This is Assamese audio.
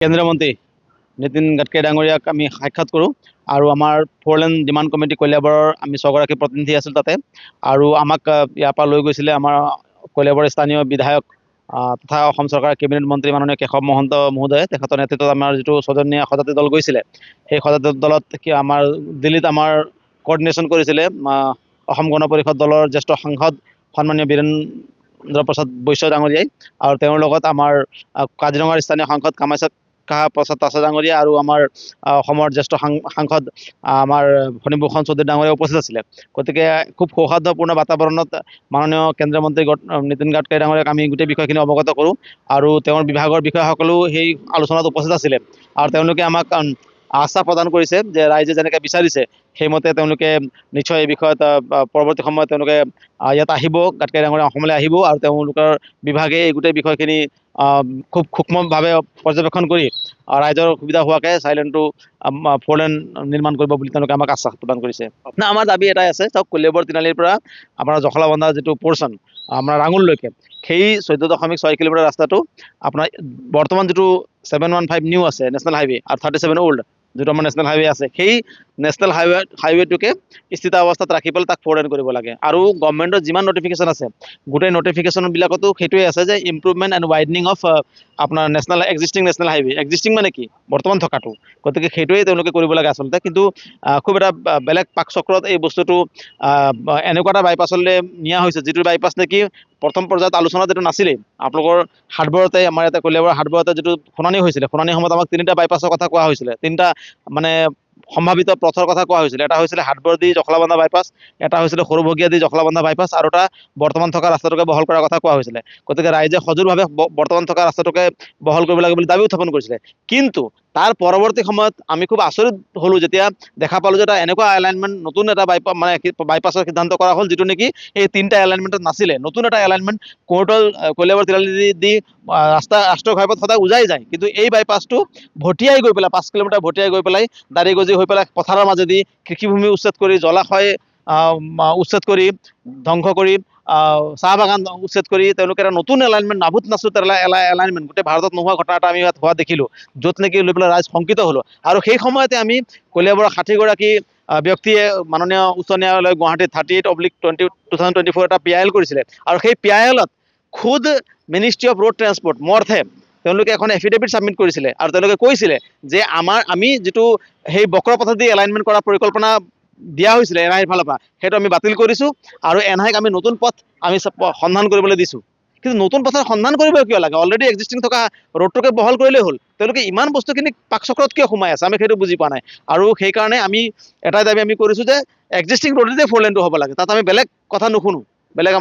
কেন্দ্ৰীয় মন্ত্ৰী নীতিন গাডকাৰী ডাঙৰীয়াক আমি সাক্ষাৎ কৰোঁ আৰু আমাৰ ফ'ৰলেন ডিমাণ্ড কমিটি কলিয়াবৰৰ আমি 6গৰাকী প্ৰতিনিধি আছিল তাতে আৰু আমাক ইয়াৰ পৰা লৈ গৈছিলে আমাৰ কলিয়াবৰৰ স্থানীয় বিধায়ক তথা অসম চৰকাৰৰ কেবিনেট মন্ত্ৰী মাননীয় কেশৱ মহন্ত মহোদয়ে তেখেতৰ নেতৃত্বত আমাৰ যিটো 6জনীয়া সজাতি দল গৈছিলে সেই সজাতি দলত আমাৰ দিল্লীত আমাৰ কোঅৰ্ডিনেশ্যন কৰিছিলে অসম গণ পৰিষদ দলৰ জ্যেষ্ঠ সাংসদ সন্মানীয় বীৰেন্দ্ৰ প্ৰসাদ বৈশ্য ডাঙৰীয়াই আৰু তেওঁৰ লগত আমাৰ কাজিৰঙাৰ স্থানীয় সাংসদ কামাখ্যা প্ৰসাদ তাছা ডাঙৰীয়া আৰু আমাৰ অসমৰ জ্যেষ্ঠ সাংসদ আমাৰ ফণীভূষণ চৌধুৰী ডাঙৰীয়া উপস্থিত আছিলে। গতিকে খুব সৌহাৰ্দ্যপূৰ্ণ বাতাবৰণত মাননীয় কেন্দ্ৰীয় মন্ত্ৰী নীতিন গাডকাৰী ডাঙৰীয়াক আমি গোটেই বিষয়খিনি অৱগত কৰোঁ আৰু তেওঁৰ বিভাগৰ বিষয়াসকলেও সেই আলোচনাত উপস্থিত আছিলে আৰু তেওঁলোকে আমাক আশ্বাস প্ৰদান কৰিছে যে ৰাইজে যেনেকৈ বিচাৰিছে সেইমতে তেওঁলোকে নিশ্চয় এই বিষয়ত পৰৱৰ্তী সময়ত তেওঁলোকে ইয়াত আহিব, গাডকাৰী ডাঙৰীয়া অসমলৈ আহিব আৰু তেওঁলোকৰ বিভাগে এই গোটেই বিষয়খিনি খুব সূক্ষ্মভাৱে পৰ্যবেক্ষণ কৰি ৰাইজৰ সুবিধা হোৱাকৈ চাইলেণ্ডটো ফ'ৰলেন নিৰ্মাণ কৰিব বুলি তেওঁলোকে আমাক আশ্বাস প্ৰদান কৰিছে। আমাৰ দাবী এটাই আছে, চাওক কলিয়াবৰ তিনিআলিৰ পৰা আপোনাৰ জখলাবন্ধা যিটো পৰ্চন আমাৰ ৰাঙুললৈকে সেই 14.6 কিলোমিটাৰ ৰাস্তাটো আপোনাৰ বৰ্তমান যিটো 715 নিউ আছে নেশ্যনেল হাইৱে আৰু 37 অল্ড যিটো আমাৰ নেশ্যনেল হাইৱে আছে সেই নেশ্যনেল হাইৱেটোকে স্থিতাৱস্থাত ৰাখি পেলাই তাক ফ'ৰলেন কৰিব লাগে আৰু গভৰ্ণমেণ্টৰ যিমান নটিফিকেশ্যন আছে গোটেই নটিফিকেশ্যনবিলাকতো সেইটোৱে আছে যে ইম্প্ৰুভমেণ্ট এণ্ড ৱাইডনিং অফ আপোনাৰ এক্সিষ্টিং নেশ্যনেল হাইৱে। এক্সিষ্টিং মানে কি বৰ্তমান থকাটো, গতিকে সেইটোৱে তেওঁলোকে কৰিব লাগে আচলতে। কিন্তু খুব এটা বেলেগ পাকচক্ৰত এই বস্তুটো এনেকুৱা এটা বাইপাছলৈ নিয়া হৈছে যিটো বাইপাছ নেকি প্ৰথম পৰ্যায়ত আলোচনাত এইটো নাছিলেই। আপোনালোকৰ হাটবৰতে আমাৰ ইয়াতে কলিয়াবৰ হাটবৰতে যিটো শুনানি হৈছিলে, শুনানিৰ সময়ত আমাক 3টা বাইপাছৰ কথা কোৱা হৈছিলে, 3টা মানে সম্ভাৱিত পথৰ কথা কোৱা হৈছিলে। এটা হৈছিলে হাটবৰ দি জখলাবন্ধা বাইপাছ, এটা হৈছিলে সৰুভগীয়া দি জখলাবন্ধা বাইপাছ আৰু এটা বৰ্তমান থকা ৰাস্তাটোকে বহল কৰাৰ কথা কোৱা হৈছিলে। গতিকে ৰাইজে সজোৰভাৱে বৰ্তমান থকা ৰাস্তাটোকে বহল কৰিব লাগে বুলি দাবী উত্থাপন কৰিছিলে। কিন্তু তাৰ পৰৱৰ্তী সময়ত আমি খুব আচৰিত হ'লোঁ যেতিয়া দেখা পালোঁ যে এটা এনেকুৱা এলাইনমেণ্ট নতুন এটা বাইপাছৰ সিদ্ধান্ত কৰা হ'ল যিটো নেকি এই 3টা এলাইনমেণ্টত নাছিলে। নতুন এটা এলাইনমেণ্ট কোৰ্টৰ কলিয়াবৰ তিনিআলি দি ৰাষ্ট্ৰীয় ঘাইপথ সদায় উজাই যায়, কিন্তু এই বাইপাছটো ভটিয়াই গৈ পেলাই 5 কিলোমিটাৰ ভটিয়াই গৈ পেলাই দাৰি গজি হৈ পেলাই পথাৰৰ মাজেদি কৃষিভূমি উচ্ছেদ কৰি জলাশয় উচ্ছেদ কৰি ধ্বংস কৰি চাহ বাগান উচ্ছেদ কৰি তেওঁলোকে এটা নতুন এলাইনমেণ্ট নাভুত নাচুত এলাইনমেণ্ট গোটেই ভাৰতত নোহোৱা ঘটনা এটা আমি ইয়াত হোৱা দেখিলোঁ, য'ত নেকি লৈ পেলাই ৰাইজ শংকিত হ'লোঁ। আৰু সেই সময়তে আমি কলিয়াবৰৰ 60গৰাকী ব্যক্তিয়ে মাননীয় উচ্চ ন্যায়ালয় গুৱাহাটীত 38/2024 এটা PIL কৰিছিলে আৰু সেই PILত খুদ মিনিষ্ট্ৰী অফ ৰোড ট্ৰেন্সপৰ্ট মৰ্থে তেওঁলোকে এখন এফিডেভিট ছাবমিট কৰিছিলে আৰু তেওঁলোকে কৈছিলে যে আমি যিটো সেই বক্ৰ পথেদি এলাইনমেণ্ট কৰা পৰিকল্পনা দিয়া হৈছিলে NIA ৰ ফালৰ পৰা সেইটো আমি বাতিল কৰিছোঁ আৰু NIA ক আমি নতুন পথ আমি সন্ধান কৰিবলৈ দিছোঁ। কিন্তু নতুন পথৰ সন্ধান কৰিব কিয় লাগে? অলৰেডি এক্সিষ্টিং থকা ৰোডটোকে বহল কৰিলেই হ'ল। তেওঁলোকে ইমান বস্তুখিনি পাকচক্ৰত কিয় সোমাই আছে আমি সেইটো বুজি পোৱা নাই। আৰু সেইকাৰণে আমি এটাই দাবী আমি কৰিছোঁ যে এক্সিষ্টিং ৰোডতে ফ'ৰলেনটো হ'ব লাগে, তাত আমি বেলেগ কথা নুশুনো। বেলেগ